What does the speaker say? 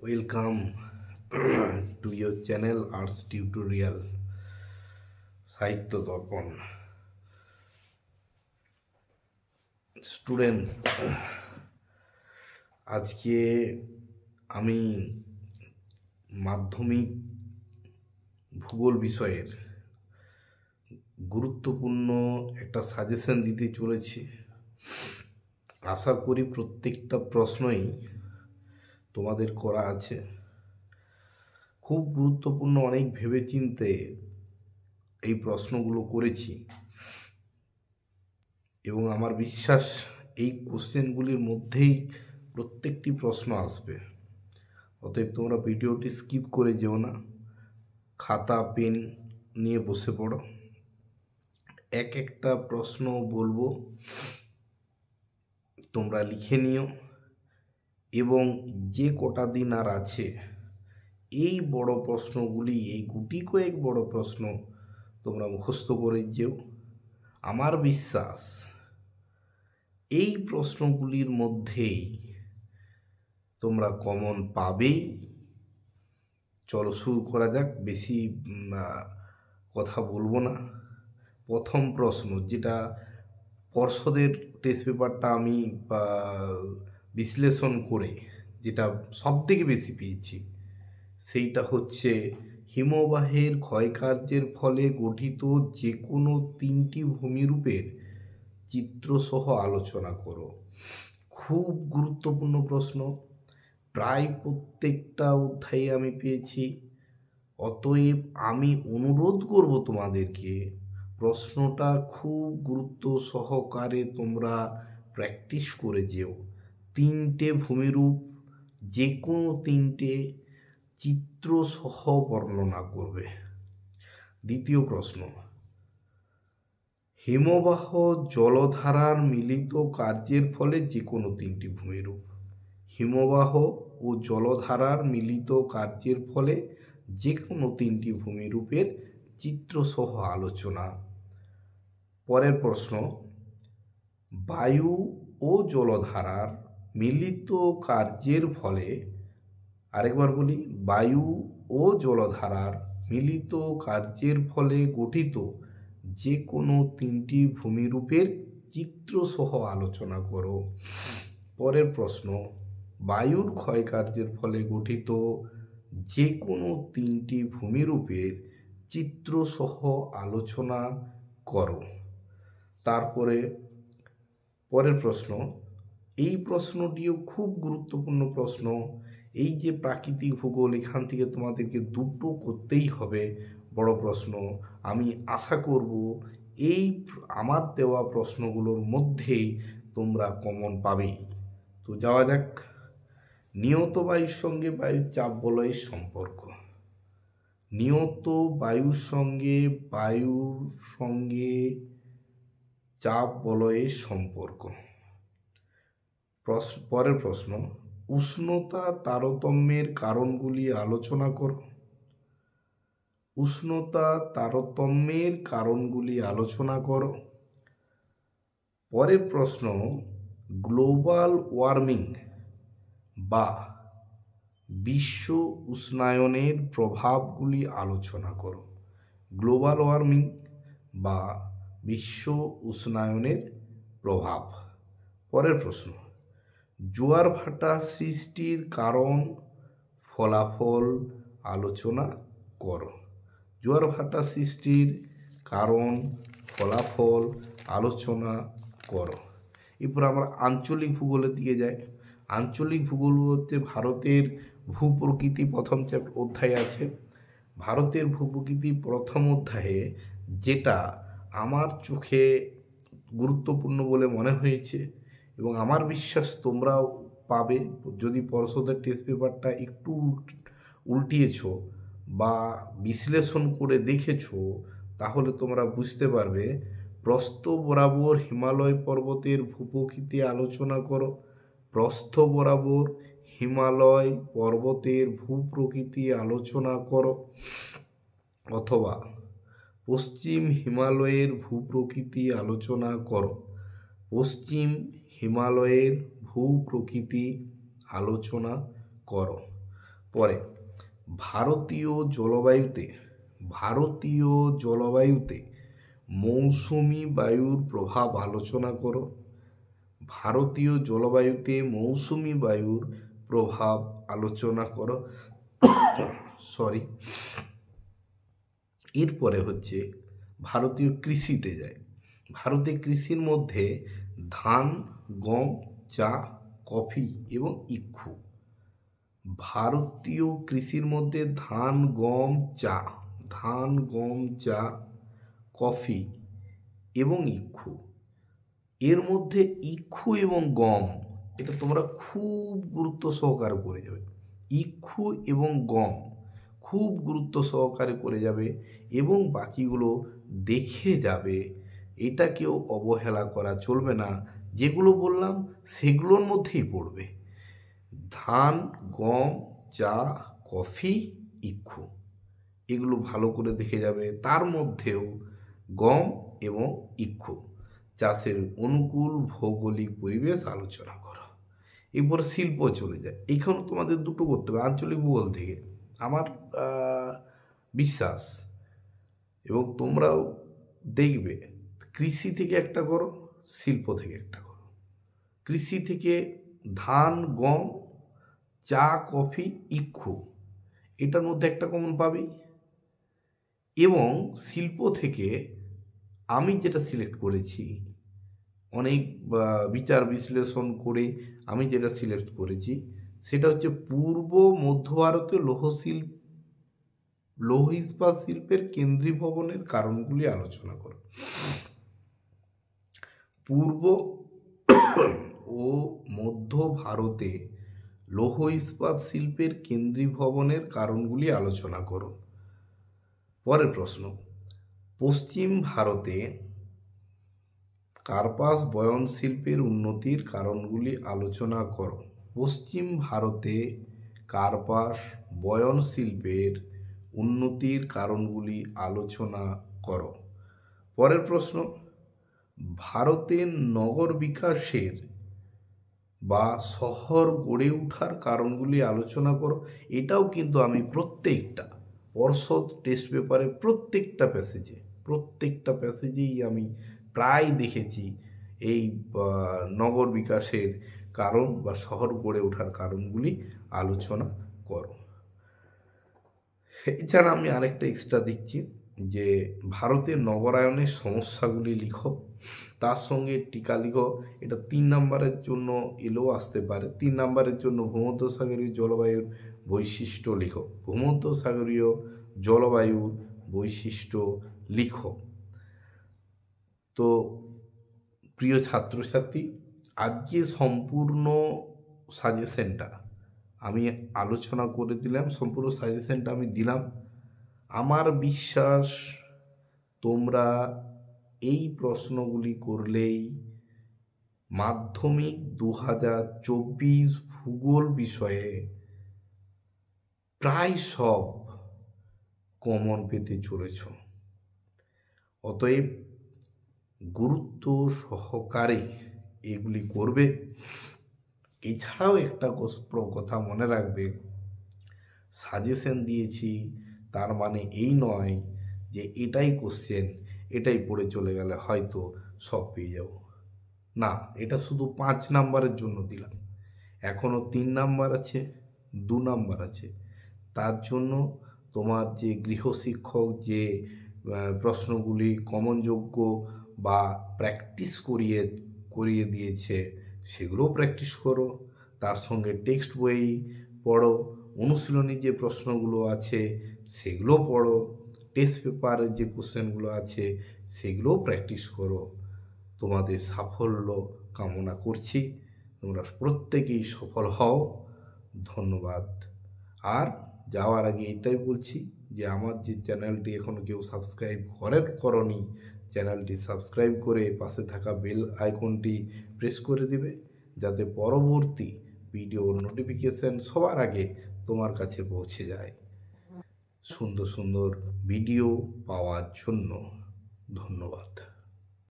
Welcome to your channel Arts Tutorial সাহিত্য দর্পণ। Student, আজকে আমি মাধ্যমিক ভূগোল বিষয়ের গুরুত্বপূর্ণ একটা সাজেশন দিতে চলেছি। আশা করি প্রত্যেকটা প্রশ্নই তোমাদের করা আছে। খুব গুরুত্বপূর্ণ, অনেক ভেবেচিন্তে এই প্রশ্নগুলো করেছি এবং আমার বিশ্বাস এই কোশ্চেনগুলির মধ্যেই প্রত্যেকটি প্রশ্ন আসবে। অতএব তোমরা ভিডিওটি স্কিপ করে যেও না, খাতা পেন নিয়ে বসে পড়ো। এক একটা প্রশ্ন বলবো, তোমরা লিখে নিও এবং যে কটা দিন আর আছে এই বড় প্রশ্নগুলি, এই গুটি কয়েক বড় প্রশ্ন তোমরা মুখস্থ করে যেও। আমার বিশ্বাস এই প্রশ্নগুলির মধ্যেই তোমরা কমন পাবেই। চলো শুরু করা যাক, বেশি কথা বলবো না। প্রথম প্রশ্ন, যেটা পর্ষদের টেস্ট পেপারটা আমি বিশ্লেষণ করে যেটা সবথেকে বেশি পেয়েছি, সেইটা হচ্ছে হিমবাহের ক্ষয়কার্যের ফলে গঠিত যে কোনো তিনটি ভূমিরূপের চিত্রসহ আলোচনা করো। খুব গুরুত্বপূর্ণ প্রশ্ন, প্রায় প্রত্যেকটা অধ্যায়ে আমি পেয়েছি। অতএব আমি অনুরোধ করব তোমাদেরকে প্রশ্নটা খুব গুরুত্ব সহকারে তোমরা প্র্যাকটিস করে যেও। তিনটে ভূমিরূপ, যে কোনো তিনটে চিত্রসহ বর্ণনা করবে। দ্বিতীয় প্রশ্ন, হিমবাহ জলধারার মিলিত কার্যের ফলে যে কোনো তিনটি ভূমিরূপ। হিমবাহ ও জলধারার মিলিত কার্যের ফলে যে কোনো তিনটি ভূমিরূপের চিত্রসহ আলোচনা। পরের প্রশ্ন, বায়ু ও জলধারার মিলিত কার্যের ফলে, আরেকবার বলি, বায়ু ও জলধারার মিলিত কার্যের ফলে গঠিত যে কোনো তিনটি ভূমিরূপের চিত্রসহ আলোচনা করো। পরের প্রশ্ন, বায়ুর ক্ষয়কার্যের ফলে গঠিত যে কোনো তিনটি ভূমিরূপের চিত্রসহ আলোচনা করো। তারপরে পরের প্রশ্ন, এই প্রশ্নটিও খুব গুরুত্বপূর্ণ প্রশ্ন। এই যে প্রাকৃতিক ভূগোল, এখান থেকে তোমাদেরকে দুটো করতেই হবে বড় প্রশ্ন। আমি আশা করব এই আমার দেওয়া প্রশ্নগুলোর মধ্যেই তোমরা কমন পাবেই। তো যাওয়া যাক। নিয়ত বায়ুর সঙ্গে বায়ুর চাপ বলয়ের সম্পর্ক। নিয়ত বায়ুর সঙ্গে চাপ বলয়ের সম্পর্ক। পরের প্রশ্ন, উষ্ণতা তারতম্যের কারণগুলি আলোচনা করো। উষ্ণতা তারতম্যের কারণগুলি আলোচনা করো। পরের প্রশ্ন, গ্লোবাল ওয়ার্মিং বা বিশ্ব উষ্ণায়নের প্রভাবগুলি আলোচনা করো। গ্লোবাল ওয়ার্মিং বা বিশ্ব উষ্ণায়নের প্রভাব। পরের প্রশ্ন, জোয়ার ভাটা সৃষ্টির কারণ ফলাফল আলোচনা করো। জোয়ার ভাটা সৃষ্টির কারণ ফলাফল আলোচনা করো। এরপর আমরা আঞ্চলিক ভূগোলের দিকে যাই। আঞ্চলিক ভূগোল বলতে ভারতের ভূপ্রকৃতি প্রথম অধ্যায় আছে। ভারতের ভূপ্রকৃতি প্রথম অধ্যায়ে যেটা আমার চোখে গুরুত্বপূর্ণ বলে মনে হয়েছে এবং আমার বিশ্বাস তোমরাও পাবে, যদি পর্ষদের টেস্ট পেপারটা একটু উল্টিয়েছ বা বিশ্লেষণ করে দেখেছো, তাহলে তোমরা বুঝতে পারবে। প্রস্থ বরাবর হিমালয় পর্বতের ভূপ্রকৃতি আলোচনা করো। প্রস্থ বরাবর হিমালয় পর্বতের ভূপ্রকৃতি আলোচনা করো। অথবা পশ্চিম হিমালয়ের ভূপ্রকৃতি আলোচনা করো। পশ্চিম হিমালয়ের ভূপ্রকৃতি আলোচনা করো। পরে ভারতীয় জলবায়ুতে মৌসুমি বায়ুর প্রভাব আলোচনা করো। ভারতীয় জলবায়ুতে মৌসুমি বায়ুর প্রভাব আলোচনা করো। এরপরে হচ্ছে ভারতীয় কৃষিতে যায়। ভারতে কৃষির মধ্যে ধান, গম, চা, কফি এবং ইক্ষু। ভারতীয় কৃষির মধ্যে ধান, গম, চা, কফি এবং ইক্ষু। এর মধ্যে ইক্ষু এবং গম, এটা তোমরা খুব গুরুত্ব সহকারে করে যাবে। ইক্ষু এবং গম খুব গুরুত্ব সহকারে করে যাবে এবং বাকিগুলো দেখে যাবে। এটা কেউ অবহেলা করা চলবে না। যেগুলো বললাম সেগুলোর মধ্যেই পড়বে। ধান, গম, চা, কফি, ইক্ষু, এগুলো ভালো করে দেখে যাবে। তার মধ্যেও গম এবং ইক্ষু চাষের অনুকূল ভৌগোলিক পরিবেশ আলোচনা করো। এরপর শিল্প চলে যায়। এইখানে তোমাদের দুটো করতে হবে আঞ্চলিক ভূগোল থেকে, আমার বিশ্বাস, এবং তোমরাও দেখবে। কৃষি থেকে একটা করো, শিল্প থেকে একটা করো। কৃষি থেকে ধান, গম, চা, কফি, ইক্ষু, এটার মধ্যে একটা কমন পাবি। এবং শিল্প থেকে আমি যেটা সিলেক্ট করেছি, অনেক বিচার বিশ্লেষণ করে আমি যেটা সিলেক্ট করেছি, সেটা হচ্ছে পূর্ব মধ্য ভারতীয় লৌহ ইস্পাত শিল্পের কেন্দ্রীভবনের কারণগুলি আলোচনা করো। পূর্ব ও মধ্য ভারতে লৌহ ইস্পাত শিল্পের কেন্দ্রীভবনের কারণগুলি আলোচনা করো। পরের প্রশ্ন, পশ্চিম ভারতে কার্পাস বয়ন শিল্পের উন্নতির কারণগুলি আলোচনা করো। পশ্চিম ভারতে কার্পাস বয়ন শিল্পের উন্নতির কারণগুলি আলোচনা করো। পরের প্রশ্ন, ভারতের নগর বিকাশের বা শহর গড়ে ওঠার কারণগুলি আলোচনা করো। এটাও কিন্তু আমি প্রত্যেকটা পর্ষদ টেস্ট পেপারে প্রত্যেকটা প্যাসেজেই আমি প্রায় দেখেছি এই নগর বিকাশের কারণ বা শহর গড়ে ওঠার কারণগুলি আলোচনা করো। এছাড়া আমি আরেকটা এক্সট্রা দিচ্ছি যে ভারতের নগরায়নের সমস্যাগুলি লিখো, তার সঙ্গে টিকা লিখো। এটা 3 নম্বরের জন্য এলেও আসতে পারে। 3 নম্বরের জন্য ভূমধ্যসাগরীয় জলবায়ুর বৈশিষ্ট্য লিখো। ভূমধ্যসাগরীয় জলবায়ুর বৈশিষ্ট্য লিখো। তো প্রিয় ছাত্রছাত্রী, আজকে সম্পূর্ণ সাজেশনটা আমি আলোচনা করে দিলাম, সম্পূর্ণ সাজেশনটা আমি দিলাম। আমার বিশ্বাস তোমরা এই প্রশ্নগুলি করলেই মাধ্যমিক 2024 ভূগোল বিষয়ে প্রায় সব কমন পেতে চলেছ। অতএব গুরুত্ব সহকারে এগুলি করবে। এছাড়াও একটা কথা মনে রাখবে, সাজেশন দিয়েছি তার মানে এই নয় যে এটাই কোশ্চেন, এটাই পড়ে চলে গেলে হয়তো সব পেয়ে যাব। না, এটা শুধু 5 নাম্বারের জন্য দিলাম। এখনও 3 নাম্বার আছে, 2 নাম্বার আছে। তার জন্য তোমার যে গৃহশিক্ষক যে প্রশ্নগুলি কমনযোগ্য বা প্র্যাকটিস করিয়ে দিয়েছে, সেগুলোও প্র্যাকটিস করো। তার সঙ্গে টেক্সট বই পড়ো, অনুশীলনী যে প্রশ্নগুলো আছে সেগুলো পড়ো, টেস্ট পেপারের যে কোশ্চেনগুলো আছে সেগুলোও প্র্যাকটিস করো। তোমাদের সাফল্য কামনা করছি। তোমরা প্রত্যেকেই সফল হও। ধন্যবাদ। আর যাওয়ার আগে এটাই বলছি যে আমার যে চ্যানেলটি এখনও কেউ সাবস্ক্রাইব করনি, চ্যানেলটি সাবস্ক্রাইব করে পাশে থাকা বেল আইকনটি প্রেস করে দিবে, যাতে পরবর্তী ভিডিওর নোটিফিকেশন সবার আগে তোমার কাছে পৌঁছে যায়। সুন্দর সুন্দর ভিডিও পাওয়ার জন্য ধন্যবাদ।